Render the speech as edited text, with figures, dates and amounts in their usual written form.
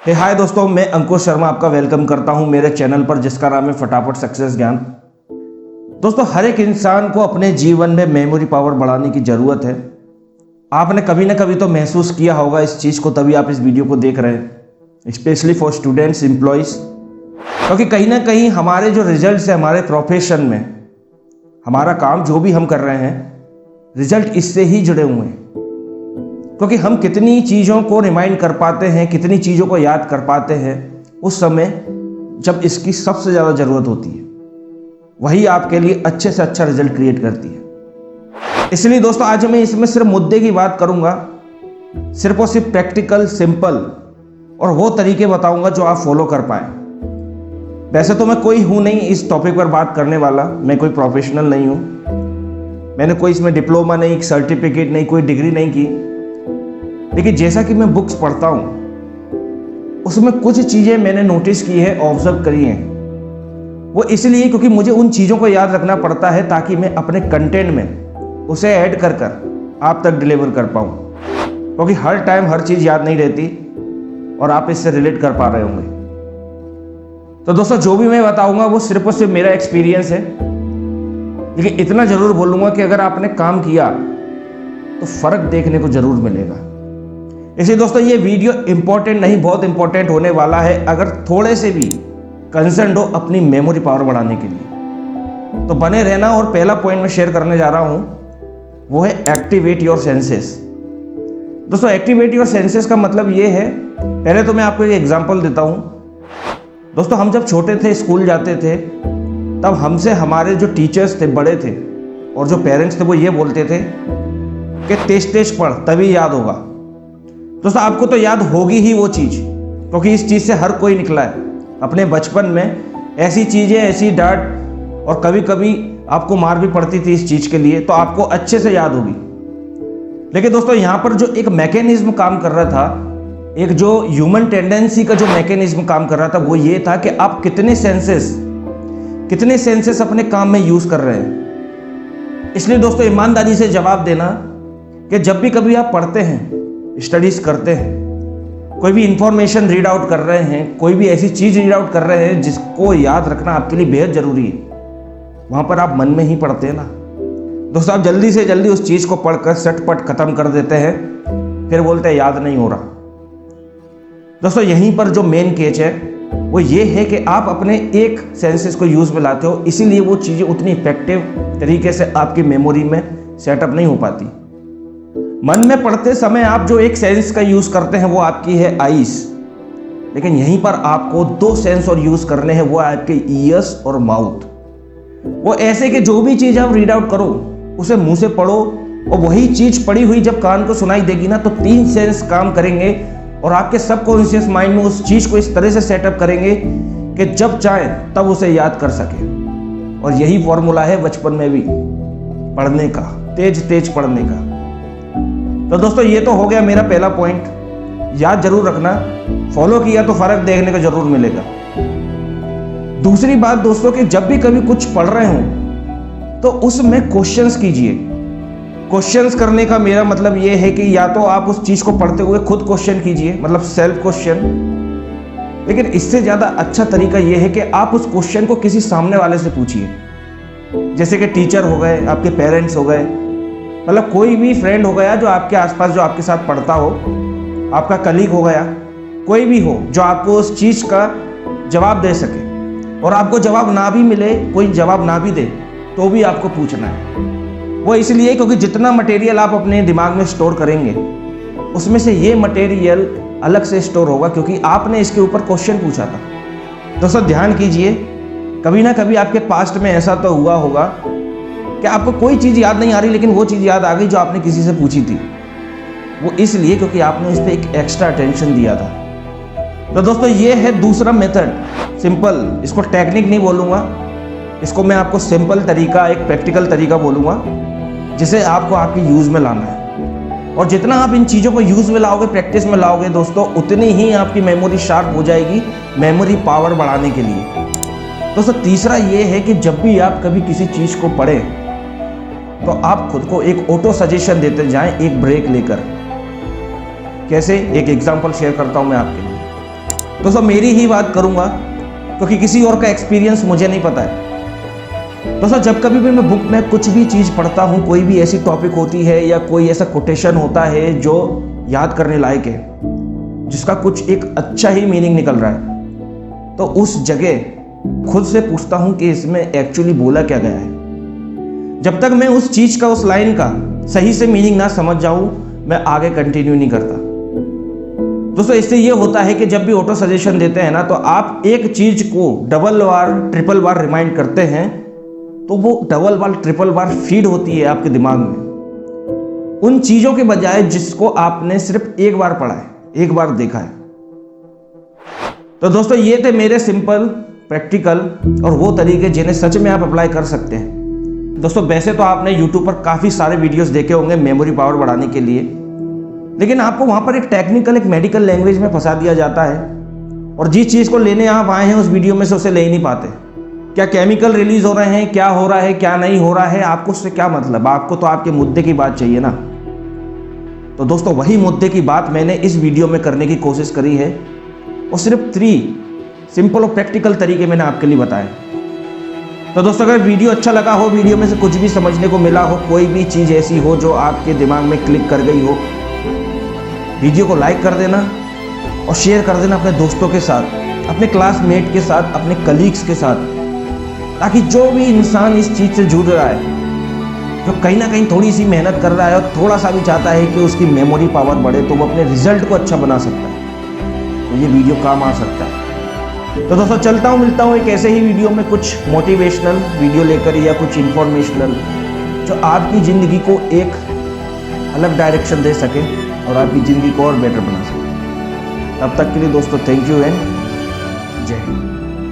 हाय दोस्तों, मैं अंकुश शर्मा आपका वेलकम करता हूं मेरे चैनल पर जिसका नाम है फटाफट सक्सेस ज्ञान। दोस्तों, हर एक इंसान को अपने जीवन में मेमोरी पावर बढ़ाने की ज़रूरत है। आपने कभी ना कभी तो महसूस किया होगा इस चीज़ को, तभी आप इस वीडियो को देख रहे हैं। स्पेशली फॉर स्टूडेंट्स, एम्प्लॉयज़, क्योंकि कहीं ना कहीं हमारे जो रिजल्ट्स है हमारे प्रोफेशन में, हमारा काम जो भी हम कर रहे हैं, रिजल्ट इससे ही जुड़े हुए हैं। क्योंकि हम कितनी चीज़ों को रिमाइंड कर पाते हैं, कितनी चीज़ों को याद कर पाते हैं उस समय जब इसकी सबसे ज़्यादा ज़रूरत होती है, वही आपके लिए अच्छे से अच्छा रिजल्ट क्रिएट करती है। इसलिए दोस्तों, आज मैं इसमें सिर्फ मुद्दे की बात करूंगा, सिर्फ और सिर्फ प्रैक्टिकल, सिंपल और वो तरीके बताऊंगा जो आप फॉलो कर पाए। वैसे तो मैं कोई हूँ नहीं इस टॉपिक पर बात करने वाला, मैं कोई प्रोफेशनल नहीं हूँ, मैंने कोई इसमें डिप्लोमा नहीं, सर्टिफिकेट नहीं, कोई डिग्री नहीं की। लेकिन जैसा कि मैं बुक्स पढ़ता हूँ उसमें कुछ चीज़ें मैंने नोटिस की है, ऑब्जर्व करी हैं। वो इसलिए क्योंकि मुझे उन चीज़ों को याद रखना पड़ता है ताकि मैं अपने कंटेंट में उसे ऐड कर आप तक डिलीवर कर पाऊँ। क्योंकि हर टाइम हर चीज़ याद नहीं रहती और आप इससे रिलेट कर पा रहे होंगे। तो दोस्तों, जो भी मैं बताऊँगा वो सिर्फ और सिर्फ मेरा एक्सपीरियंस है। लेकिन इतना ज़रूर बोलूँगा कि अगर आपने काम किया तो फ़र्क देखने को ज़रूर मिलेगा। इसलिए दोस्तों, ये वीडियो इंपॉर्टेंट नहीं, बहुत इंपॉर्टेंट होने वाला है अगर थोड़े से भी कंसर्न हो अपनी मेमोरी पावर बढ़ाने के लिए। तो बने रहना। और पहला पॉइंट मैं शेयर करने जा रहा हूँ वो है एक्टिवेट योर सेंसेस। दोस्तों, एक्टिवेट योर सेंसेस का मतलब ये है, पहले तो मैं आपको एक एग्जांपल देता हूँ। दोस्तों, हम जब छोटे थे, स्कूल जाते थे, तब हमसे हमारे जो टीचर्स थे, बड़े थे, और जो पेरेंट्स थे वो ये बोलते थे कि तेज तेज पढ़ तभी याद होगा। दोस्तों, आपको तो याद होगी ही वो चीज़, क्योंकि इस चीज़ से हर कोई निकला है अपने बचपन में। ऐसी चीज़ें, ऐसी डांट और कभी कभी आपको मार भी पड़ती थी इस चीज़ के लिए, तो आपको अच्छे से याद होगी। लेकिन दोस्तों, यहाँ पर जो एक मैकेनिज्म काम कर रहा था, एक जो ह्यूमन टेंडेंसी का जो मैकेनिज्म काम कर रहा था, वो ये था कि आप कितने सेंसेस अपने काम में यूज़ कर रहे हैं। इसलिए दोस्तों, ईमानदारी से जवाब देना कि जब भी कभी आप पढ़ते हैं, स्टडीज करते हैं, कोई भी इंफॉर्मेशन रीड आउट कर रहे हैं, कोई भी ऐसी चीज रीड आउट कर रहे हैं जिसको याद रखना आपके लिए बेहद जरूरी है, वहां पर आप मन में ही पढ़ते हैं ना। दोस्तों, आप जल्दी से जल्दी उस चीज को पढ़कर सटपट खत्म कर देते हैं, फिर बोलते हैं याद नहीं हो रहा। दोस्तों, यहीं पर जो मेन केच है वो ये है कि आप अपने एक सेंसेस को यूज में लाते हो, इसीलिए वो चीजें उतनी इफेक्टिव तरीके से आपकी मेमोरी में सेटअप नहीं हो पाती। मन में पढ़ते समय आप जो एक सेंस का यूज करते हैं वो आपकी है आईज, लेकिन यहीं पर आपको दो सेंस और यूज करने हैं, वो आपके ईयर्स और माउथ। वो ऐसे कि जो भी चीज आप रीड आउट करो उसे मुंह से पढ़ो, और वही चीज पढ़ी हुई जब कान को सुनाई देगी ना, तो तीन सेंस काम करेंगे और आपके सबकॉन्शियस माइंड में उस चीज को इस तरह से सेटअप करेंगे कि जब चाहे तब उसे याद कर सके। और यही फॉर्मूला है बचपन में भी पढ़ने का, तेज तेज पढ़ने का। तो दोस्तों, ये तो हो गया मेरा पहला पॉइंट, याद जरूर रखना, फॉलो किया तो फर्क देखने को जरूर मिलेगा। दूसरी बात दोस्तों, कि जब भी कभी कुछ पढ़ रहे हो तो उसमें क्वेश्चंस कीजिए। क्वेश्चंस करने का मेरा मतलब ये है कि या तो आप उस चीज को पढ़ते हुए खुद क्वेश्चन कीजिए, मतलब सेल्फ क्वेश्चन, लेकिन इससे ज्यादा अच्छा तरीका यह है कि आप उस क्वेश्चन को किसी सामने वाले से पूछिए। जैसे कि टीचर हो गए, आपके पेरेंट्स हो गए, मतलब कोई भी फ्रेंड हो गया जो आपके आसपास, जो आपके साथ पढ़ता हो, आपका कलीग हो गया, कोई भी हो जो आपको उस चीज़ का जवाब दे सके। और आपको जवाब ना भी मिले, कोई जवाब ना भी दे, तो भी आपको पूछना है। वो इसलिए क्योंकि जितना मटेरियल आप अपने दिमाग में स्टोर करेंगे उसमें से ये मटेरियल अलग से स्टोर होगा, क्योंकि आपने इसके ऊपर क्वेश्चन पूछा था। दोस्तों, ध्यान कीजिए, कभी ना कभी आपके पास्ट में ऐसा तो हुआ होगा कि आपको कोई चीज़ याद नहीं आ रही, लेकिन वो चीज़ याद आ गई जो आपने किसी से पूछी थी। वो इसलिए क्योंकि आपने इस पर एक एक्स्ट्रा अटेंशन दिया था। तो दोस्तों, ये है दूसरा मेथड, सिंपल, इसको टेक्निक नहीं बोलूँगा, इसको मैं आपको सिंपल तरीका, एक प्रैक्टिकल तरीका बोलूँगा, जिसे आपको आपके यूज़ में लाना है। और जितना आप इन चीज़ों को यूज़ में लाओगे, प्रैक्टिस में लाओगे दोस्तों, उतनी ही आपकी मेमोरी शार्प हो जाएगी, मेमोरी पावर बढ़ाने के लिए। दोस्तों, तीसरा ये है कि जब भी आप कभी किसी चीज़ को पढ़ें तो आप खुद को एक ऑटो सजेशन देते जाएं, एक ब्रेक लेकर। कैसे, एक एग्जांपल शेयर करता हूं मैं आपके लिए। दोस्तों मेरी ही बात करूंगा क्योंकि किसी और का एक्सपीरियंस मुझे नहीं पता है। दोस्तों जब कभी भी मैं बुक में कुछ भी चीज़ पढ़ता हूँ, कोई भी ऐसी टॉपिक होती है या कोई ऐसा कोटेशन होता है जो याद करने लायक है, जिसका कुछ एक अच्छा ही मीनिंग निकल रहा है, तो उस जगह खुद से पूछता हूँ कि इसमें एक्चुअली बोला क्या गया है। जब तक मैं उस चीज़ का, उस लाइन का सही से मीनिंग ना समझ जाऊँ, मैं आगे कंटिन्यू नहीं करता। दोस्तों इससे ये होता है कि जब भी ऑटो सजेशन देते हैं ना, तो आप एक चीज को डबल बार ट्रिपल बार रिमाइंड करते हैं, तो वो डबल बार ट्रिपल बार फीड होती है आपके दिमाग में, उन चीजों के बजाय जिसको आपने सिर्फ एक बार पढ़ा है, एक बार देखा है। तो दोस्तों ये थे मेरे सिंपल, प्रैक्टिकल और वो तरीके जिन्हें सच में आप अप्लाई कर सकते हैं। दोस्तों वैसे तो आपने YouTube पर काफी सारे वीडियोस देखे होंगे मेमोरी पावर बढ़ाने के लिए, लेकिन आपको वहां पर एक टेक्निकल, एक मेडिकल लैंग्वेज में फंसा दिया जाता है और जिस चीज़ को लेने आप आए हैं उस वीडियो में से उसे ले ही नहीं पाते। क्या केमिकल रिलीज हो रहे हैं, क्या हो रहा है, क्या नहीं हो रहा है, आपको उससे क्या मतलब, आपको तो आपके मुद्दे की बात चाहिए ना। तो दोस्तों वही मुद्दे की बात मैंने इस वीडियो में करने की कोशिश करी है और सिर्फ 3 सिंपल और प्रैक्टिकल तरीके मैंने आपके लिए बताए। तो दोस्तों अगर वीडियो अच्छा लगा हो, वीडियो में से कुछ भी समझने को मिला हो, कोई भी चीज़ ऐसी हो जो आपके दिमाग में क्लिक कर गई हो, वीडियो को लाइक कर देना और शेयर कर देना अपने दोस्तों के साथ, अपने क्लासमेट के साथ, अपने कलीग्स के साथ, ताकि जो भी इंसान इस चीज़ से जुड़ रहा है, जो कहीं ना कहीं थोड़ी सी मेहनत कर रहा है और थोड़ा सा भी चाहता है कि उसकी मेमोरी पावर बढ़े, तो वो अपने रिजल्ट को अच्छा बना सकता है, तो ये वीडियो काम आ सकता है। तो दोस्तों चलता हूँ, मिलता हूँ एक ऐसे ही वीडियो में कुछ मोटिवेशनल वीडियो लेकर या कुछ इन्फॉर्मेशनल, जो आपकी ज़िंदगी को एक अलग डायरेक्शन दे सके और आपकी ज़िंदगी को और बेटर बना सके। तब तक के लिए दोस्तों थैंक यू एंड जय हिंद।